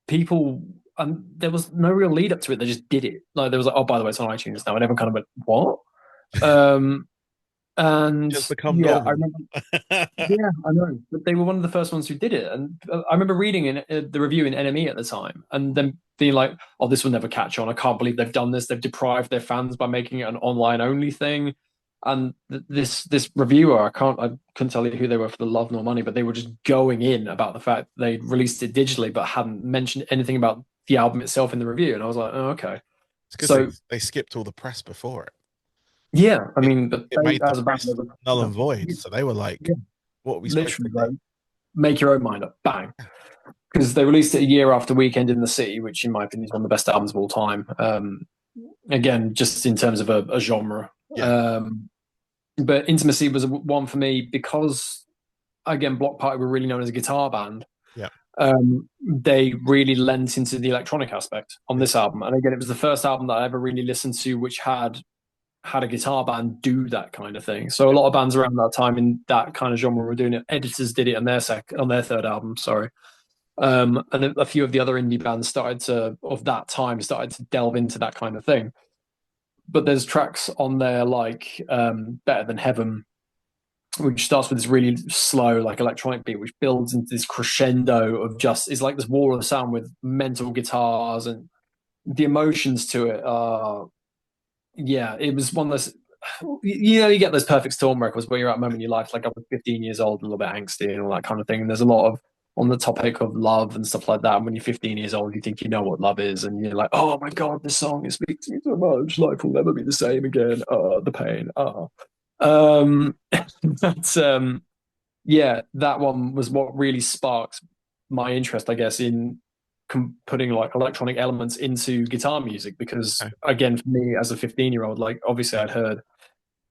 people, and there was no real lead up to it. They just did it. Like there was like, oh, by the way, it's on iTunes now, and everyone kind of went, what? And Just become yeah, normal. I remember. Yeah, I know. But they were one of the first ones who did it, and I remember reading in the review in NME at the time, and then being like, "Oh, this will never catch on. I can't believe they've done this. They've deprived their fans by making it an online only thing." And this reviewer, I couldn't tell you who they were for the love nor money, but they were just going in about the fact they released it digitally, but hadn't mentioned anything about the album itself in the review. And I was like, "Oh, okay." It's because So they skipped all the press before it. yeah, I mean, but It they, made the as a band, press null and void. So they were like, yeah, what are we supposed literally, to like, do? make your own mind up, bang. Because they released it a year after Weekend in the City, which, in my opinion, is one of the best albums of all time. Again, just in terms of a genre. Yeah. But Intimacy was one for me because, again, Block Party were really known as a guitar band. Yeah. They really lent into the electronic aspect on this album. And again, it was the first album that I ever really listened to which had a guitar band do that kind of thing. So a lot of bands around that time in that kind of genre were doing it. Editors did it on their third album, sorry. And a few of the other indie bands started to delve into that kind of thing. But there's tracks on there like Better Than Heaven, which starts with this really slow, like electronic beat, which builds into this crescendo of just is like this wall of sound with mental guitars, and the emotions to it are, yeah, it was one of those, you know, you get those perfect storm records where you're at a moment in your life, like I was 15 years old, a little bit angsty and all that kind of thing. And there's a lot of on the topic of love and stuff like that. And when you're 15 years old, you think you know what love is, and you're like, oh my god, this song it speaks to me so much. Life will never be the same again. Oh, the pain. Oh, but yeah, that one was what really sparked my interest, I guess, in putting like electronic elements into guitar music. Because again, for me as a 15-year-old, like obviously I'd heard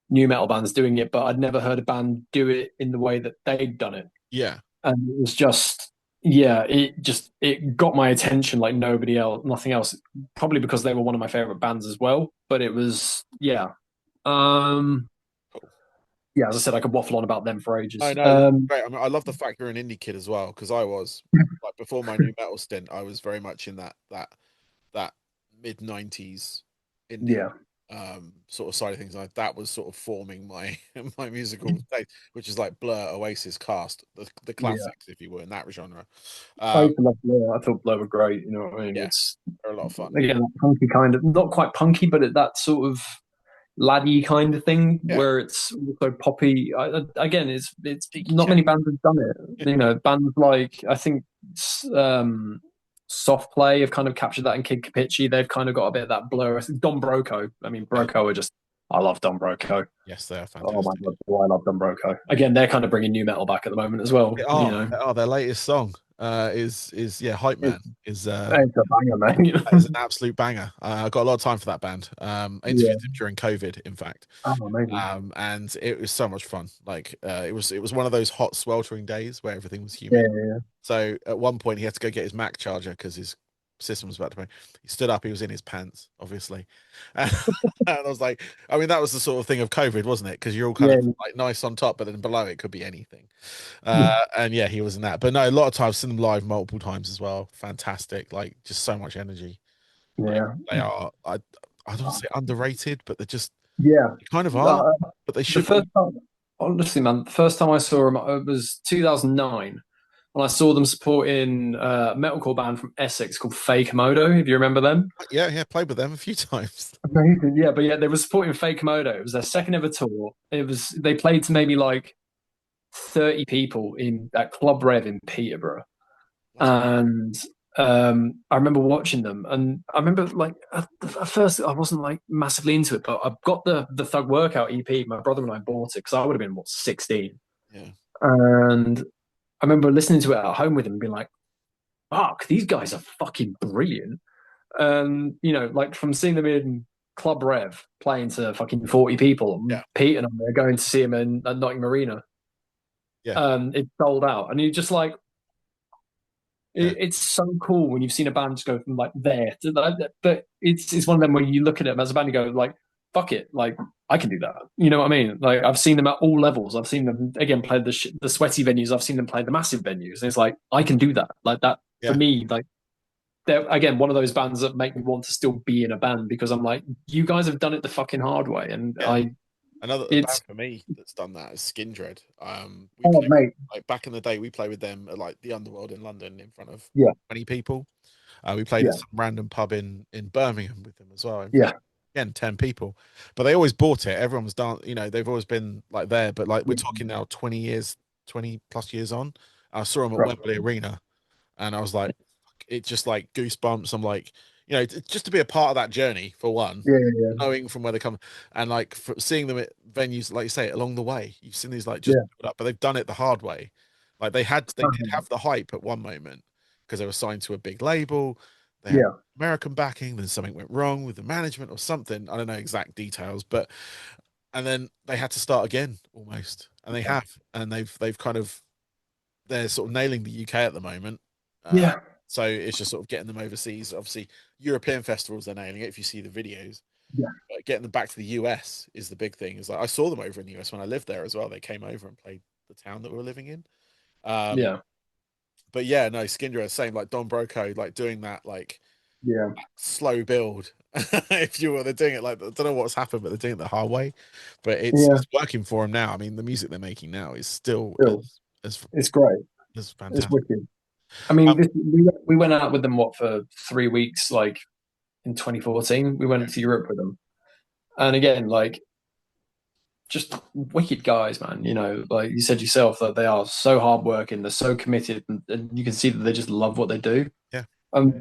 new metal bands doing it, but I'd never heard a band do it in the way that they'd done it. Yeah. And it was just, yeah, it got my attention like nothing else, probably because they were one of my favorite bands as well. But it was, yeah, Um, Cool. yeah, as I said, I could waffle on about them for I ages. know, great. I mean, I love the fact you're an indie kid as well, because I was like before my new metal stint, I was very much in that mid '90s indie Yeah, sort of side of things. Like that was sort of forming my my musical taste, which is like Blur, Oasis, Cast, the yeah. classics, if you will, in that genre. I Um, used to love Blur. I thought Blur were great. You know what I mean? yeah, It's they're a lot of fun. again that punky kind of, not quite punky, but that sort of laddie kind of thing Yeah, where it's also poppy. Again, it's cheeky not chappy. many bands have done it. You know, bands like I think Soft Play have kind of captured that in Kid Capici. They've kind of got a bit of that Blur. Don Broco. I mean, Yeah, Broco are just. I love Don Broco. yes, they are Oh my fantastic. god, boy, I love Don Broco. Again, they're kind of bringing new metal back at the moment as well. They You are, know, they are. Their latest song is yeah, Hype Man it's, is it's a banger, that is an man. absolute banger. I got a lot of time for that band. I interviewed Yeah. them during COVID, in fact. Oh, amazing. And it was so much fun. Like it was one of those hot sweltering days where everything was Yeah, humid. yeah, So at one point he had to go get his Mac charger because his system was about to break. He stood up, he was in his pants, obviously. And, and I was like, I mean, that was the sort of thing of COVID, wasn't it? Because you're all kind of yeah, like nice on top, but then below it could be anything. yeah, And yeah, he was in that. But no, a lot of times seen them live multiple times as well. Fantastic, like just so much energy. Like yeah. they are, I don't say underrated, but they're just Yeah. they kind of are, Uh, but they the should first be. time, honestly, man, the first time I saw them it was 2009, and I saw them supporting a metalcore band from Essex called Fake Modo. If you remember them, Yeah, yeah, played with them a few times. amazing. Yeah, but yeah, they were supporting Fake Modo. It was their second ever tour. It was they played to maybe like 30 people in at Club Rev in Peterborough. Bloody hell. And I remember watching them, and I remember like at first I wasn't like massively into it, but I got the Thug Workout EP. My brother and I bought it because I would have been what 16, Yeah, and I remember listening to it at home with him and being like, "Fuck, these guys are fucking brilliant." And you know, like from seeing them in Club Rev playing to fucking 40 people, yeah, Pete and I are going to see him in at Nottingham Arena. yeah, It sold out, and you just like yeah, it's so cool when you've seen a band just go from like there to that. But it's one of them where you look at them as a band and go like, "Fuck it, like I can do that." You know what I mean? Like I've seen them at all levels. I've seen them again play the sweaty venues. I've seen them play the massive venues. And it's like I can do that. Like that for yeah, me. Like they're again one of those bands that make me want to still be in a band because I'm like, you guys have done it the fucking hard way, and yeah. I Another band it's for me that's done that is Skin Dread. We oh played mate, like back in the day. We played with them at like the Underworld in London in front of yeah, 20 people. We played at yeah, some random pub in Birmingham with them as well in front yeah, of again 10 people. But they always bought it. Everyone was done. You know, they've always been like there. But like we're yeah, talking now 20 years, 20 plus years on. I saw them at right. Wembley Arena, and I was like, it just like goosebumps. I'm like, you know, just to be a part of that journey for one, Yeah, yeah, knowing from where they come, and like seeing them at venues, like you say, along the way, you've seen these like just yeah, build up, but they've done it the hard way. Like they yeah, did have the hype at one moment because they were signed to a big label, they had yeah, American backing, then something went wrong with the management or something. I don't know exact details, but and then they had to start again almost, and they have, and they've kind of they're sort of nailing the UK at the moment. Uh, yeah, so it's just sort of getting them overseas. Obviously, European festivals they're nailing it if you see the videos. yeah. But getting them back to the US is the big thing. Is like I saw them over in the US when I lived there as well. They came over and played the town that we were living in. Um, Yeah. but yeah, no, Skindra, same like Don Broco, like doing that like Yeah, slow build. If you will, they're doing it like I don't know what's happened, but they're doing it the hard way. But yeah, it's working for them now. I mean, the music they're making now is still still, as it's great. as It's fantastic. wicked. I mean, Um, we went out with them what for 3 weeks, like in 2014. We yeah, went to Europe with them, and again, like just wicked guys, man. You know, like you said yourself, that they are so hardworking, they're so committed, and you can see that they just love what they do. yeah,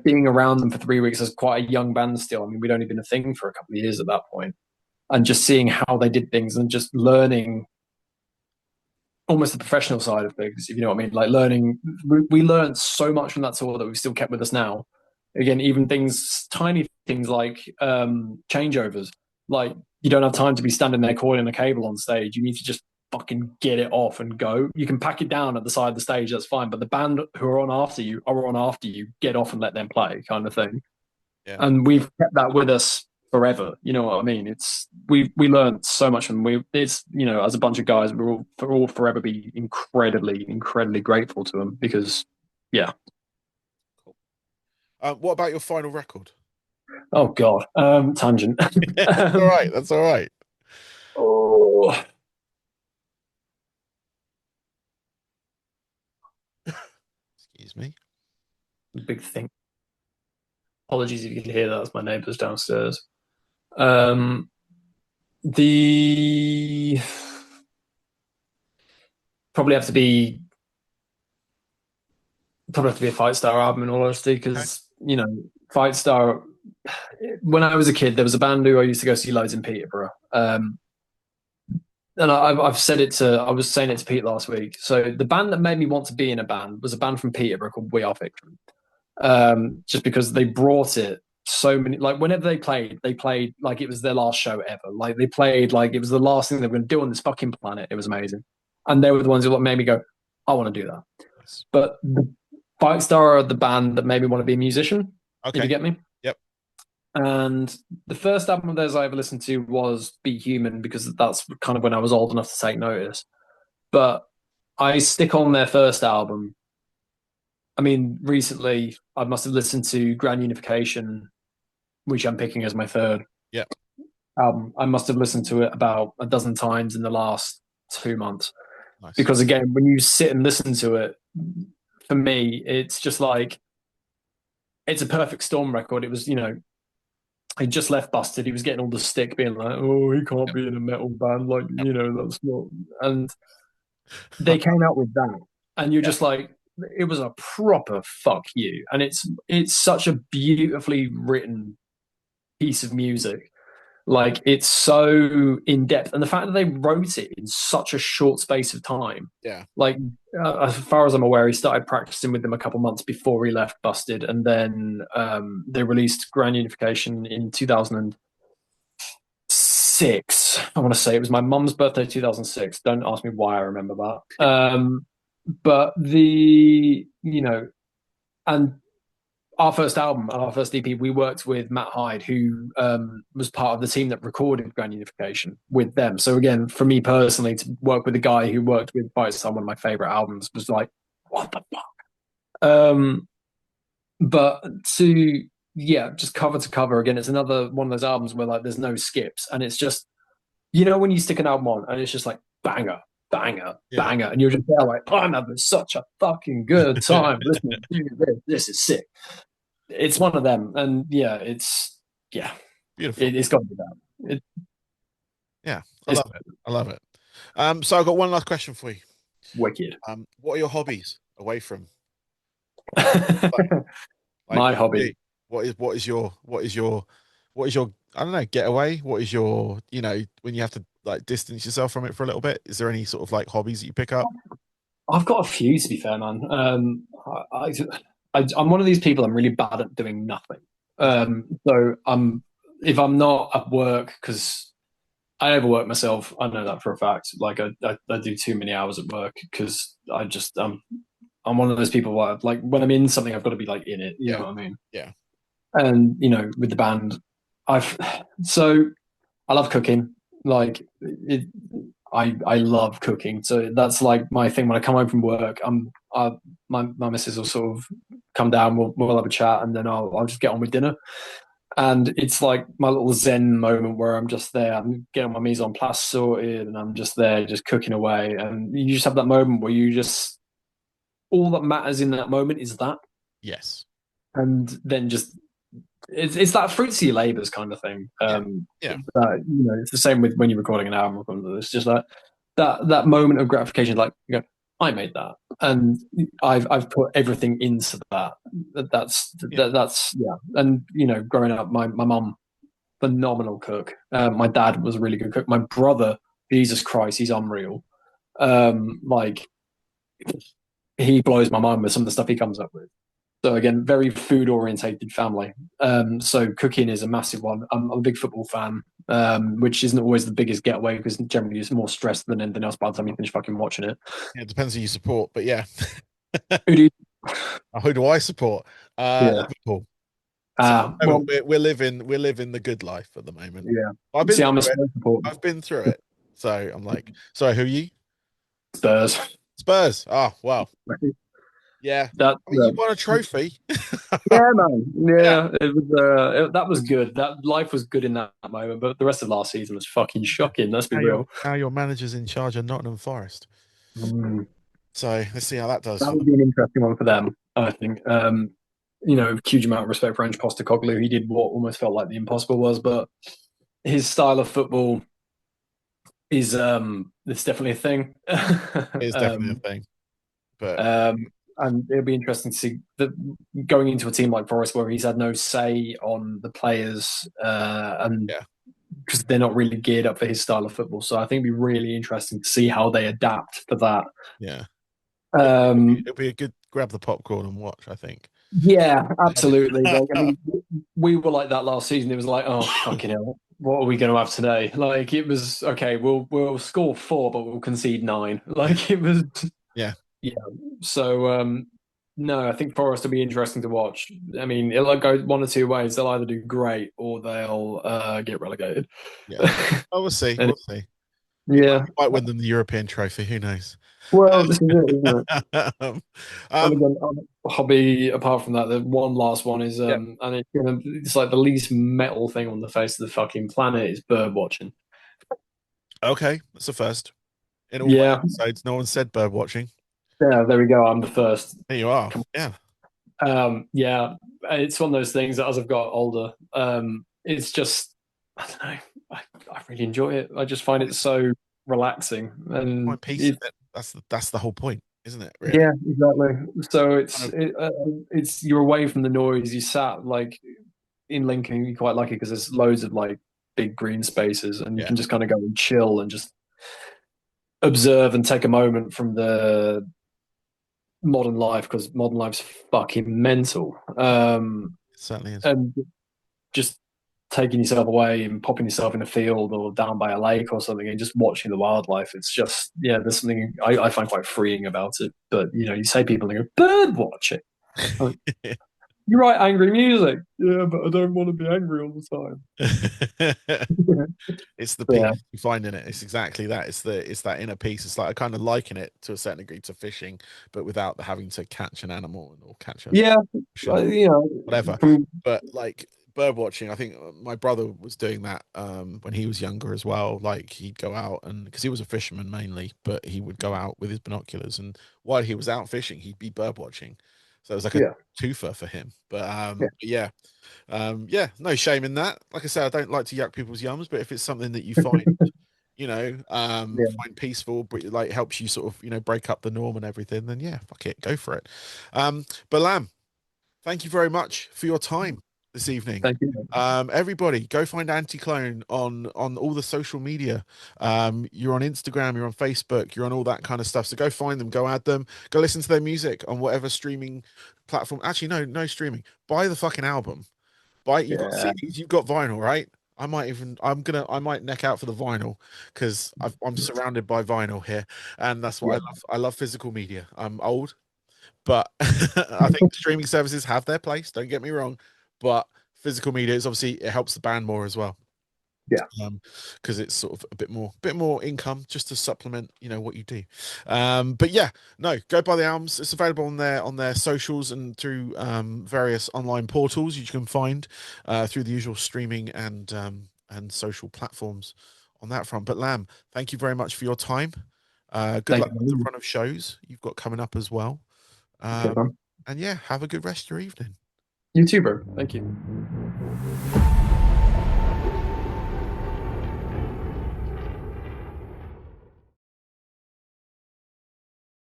Being around them for 3 weeks as quite a young band still. I mean, we'd only been a thing for a couple of years at that point, and just seeing how they did things and just learning almost the professional side of things, if you know what I mean. Like learning, we learned so much from that tour that we've still kept with us now. Again, even things, tiny things like changeovers. Like you don't have time to be standing there coiling a cable on stage. You need to just fucking get it off and go. You can pack it down at the side of the stage, that's fine. But the band who are on after you are on after you. Get off and let them play, kind of thing. yeah. And we've kept that with us forever. You know what I mean? It's we learned so much, and we it's as a bunch of guys, we'll all forever be incredibly grateful to them because yeah. Cool. What about your final record? Oh God, tangent. That's all right. That's all right. Oh, Excuse me. big thing. Apologies if you can hear that. That's my neighbours downstairs. Um, the probably have to be probably have to be a Fight Star album in all honesty Okay. because Fight Star. When I was a kid, there was a band who I used to go see loads in Peterborough. And I've said it to I was saying it to Pete last week. So the band that made me want to be in a band was a band from Peterborough called We Are Fiction. Just because they brought it so many like whenever they played like it was their last show ever. Like they played like it was the last thing they were going to do on this fucking planet. It was amazing, and they were the ones who made me go, I want to do that. Nice. But the Fight Star are the band that made me want to be a musician. If you Okay. get me. Yep. And the first album of theirs I ever listened to was Be Human because that's kind of when I was old enough to take notice. But I stick on their first album. I mean, recently I must have listened to Grand Unification, which I'm picking as my third Yep. album. I must have listened to it about a dozen times in the last 2 months. Nice. Because again, when you sit and listen to it, for me, it's just like it's a perfect storm record. It was, he just left Busted. He was getting all the stick, being like, "Oh, he can't Yep. be in a metal band, like Yep. that's not." And they came out with that, and you're Yeah. just like, it was a proper fuck you, and it's such a beautifully written piece of music. Like it's so in depth, and the fact that they wrote it in such a short space of time. Yeah. Like as far as I'm aware, he started practicing with them a couple months before he left Busted, and then they released Grand Unification in 2006. I want to say it was my mum's birthday, 2006. Don't ask me why I remember that. But and our first album, our first EP, we worked with Matt Hyde, who was part of the team that recorded Grand Unification with them. So again, for me personally, to work with a guy who worked with Firestar, one of my favorite albums, was like, what the fuck? But just cover to cover again, it's another one of those albums where like there's no skips, and it's just when you stick an album on and it's just like banger, banger, Yeah. banger, and you're just there like, I'm having such a fucking good time listening to this. This is sick. It's one of them, and Beautiful. it's got to be that. Yeah. I It's love it. I love it. So I've got one last question for you. wicked. What are your hobbies away from like, My what do you hobby. do? What is your I don't know, getaway? What is your, when you have to like distance yourself from it for a little bit? Is there any sort of like hobbies that you pick up? I've got a few to be fair, man. I'm one of these people. I'm really bad at doing nothing. Okay. So if I'm not at work because I overwork myself. I know that for a fact. Like I do too many hours at work because I'm one of those people where like when I'm in something, I've got to be like in it. You know Yeah. what I mean? Yeah. And with the band, I've so I love cooking. Like I love cooking. So that's like my thing. When I come home from work, my missus will sort of come down. We'll have a chat, and then I'll just get on with dinner. And it's like my little zen moment where I'm just there. I'm getting my mise en place sorted, and I'm just there, just cooking away. And you just have that moment where you just all that matters in that moment is that, Yes. and then just it's that fruits of your labors kind of thing. Yeah. Yeah. It's the same with when you're recording an album. It's just that moment of gratification, like you go, I made that, and I've put everything into that. Yeah. That's yeah. And growing up, my mum, phenomenal cook. My dad was a really good cook. My brother, Jesus Christ, he's unreal. Like he blows my mind with some of the stuff he comes up with. So again, very food orientated family. So cooking is a massive one. I'm a big football fan, which isn't always the biggest getaway because generally it's more stress than anything else by the time you finish fucking watching it. Yeah, it depends who you support, but yeah. Who do you- Who do I support? Yeah. Liverpool. So Well, we're living the good life at the moment. yeah. I've been See, I'm a through it. Spurs supporter. I've been through it. So I'm like, sorry, who are you? Spurs. Spurs. Oh, well, yeah. That I mean, you won a trophy. yeah, man. Yeah. Yeah, it was. That was good. That life was good in that moment, but the rest of last season was fucking shocking. Let's be real. Now your manager's in charge of Nottingham Forest. Mm. So let's see how that does That for would them. be an interesting one for them, I think. Huge amount of respect for Ange Postecoglou. He did what almost felt like the impossible was, but his style of football is it's definitely a thing. It is definitely a um, thing. But and it'll be interesting to see going into a team like Forest where he's had no say on the players, and yeah, because they're not really geared up for his style of football. So I think it'd be really interesting to see how they adapt for that. yeah. Um, It'll be a good grab the popcorn and watch, I think. yeah, absolutely. Like, I mean, we were like that last season. It was like, oh fucking hell, what are we going to have today? Like, it was okay. We'll score 4, but we'll concede 9. Like, it was, Yeah. yeah. So, no, I think Forest will be interesting to watch. I mean, it'll go one or two ways. They'll either do great or they'll get relegated. Yeah. Oh, we'll see. And We'll see. yeah, You might win them the European trophy. Who knows? well, this is it, isn't it? um, And um, again, hobby apart from that, the one last one is yeah. and it's like the least metal thing on the face of the fucking planet is bird watching. Okay. That's the first. In all my Yeah, episodes, no one said bird watching. yeah, there we go. I'm the first. There you are. Yeah. Yeah, it's one of those things that as I've got older, it's just I don't know. I really enjoy it. I just find it so relaxing, and Find peace in it. That's the whole point, isn't it? Really. yeah, exactly. So Kind of, it's you're away from the noise. You sat like in Lincoln, you quite like it because there's loads of like big green spaces, and you yeah. can just kind of go and chill and just observe and take a moment from the modern life because modern life's fucking mental. It certainly is. And just taking yourself away and popping yourself in a field or down by a lake or something and just watching the wildlife. It's just, yeah, there's something I find quite freeing about it. But, you say people and they go, bird watching. Like, you write angry music. Yeah, but I don't want to be angry all the time. It's the peace Yeah. you find in it. It's exactly that. It's that inner peace. It's like I kind of liken it to a certain degree to fishing, but without having to catch an animal or catch a Yeah. fish or You know, whatever. from, But like bird watching, I think my brother was doing that when he was younger as well. Like he'd go out and because he was a fisherman mainly, but he would go out with his binoculars and while he was out fishing, he'd be bird watching. So it was like a yeah. twofer for him. But Yeah. yeah. Yeah, no shame in that. Like I said, I don't like to yuck people's yums, but if it's something that you find, Yeah. find peaceful, like helps you sort of, break up the norm and everything, then yeah, fuck it, go for it. But Lamb, thank you very much for your time this evening. Thank you. Everybody, go find Anti-Clone on all the social media. You're on Instagram, you're on Facebook, you're on all that kind of stuff. So go find them, go add them, go listen to their music on whatever streaming platform. Actually, no streaming. Buy the fucking album. You've got Yeah. CDs, you've got vinyl, right? I might neck out for the vinyl because I'm surrounded by vinyl here, and that's what I Yeah. love. I love physical media. I'm old, but I think streaming services have their place. Don't get me wrong, but physical media is obviously it helps the band more as well Yeah. because it's sort of a bit more income just to supplement what you do. But yeah, no, go buy the albums. It's available on their socials and through various online portals you can find through the usual streaming and social platforms on that front. But Lamb, thank you very much for your time. Good Thank luck with the you. run of shows you've got coming up as well. Okay, man. And yeah, have a good rest of your evening. You too, bro. Thank you.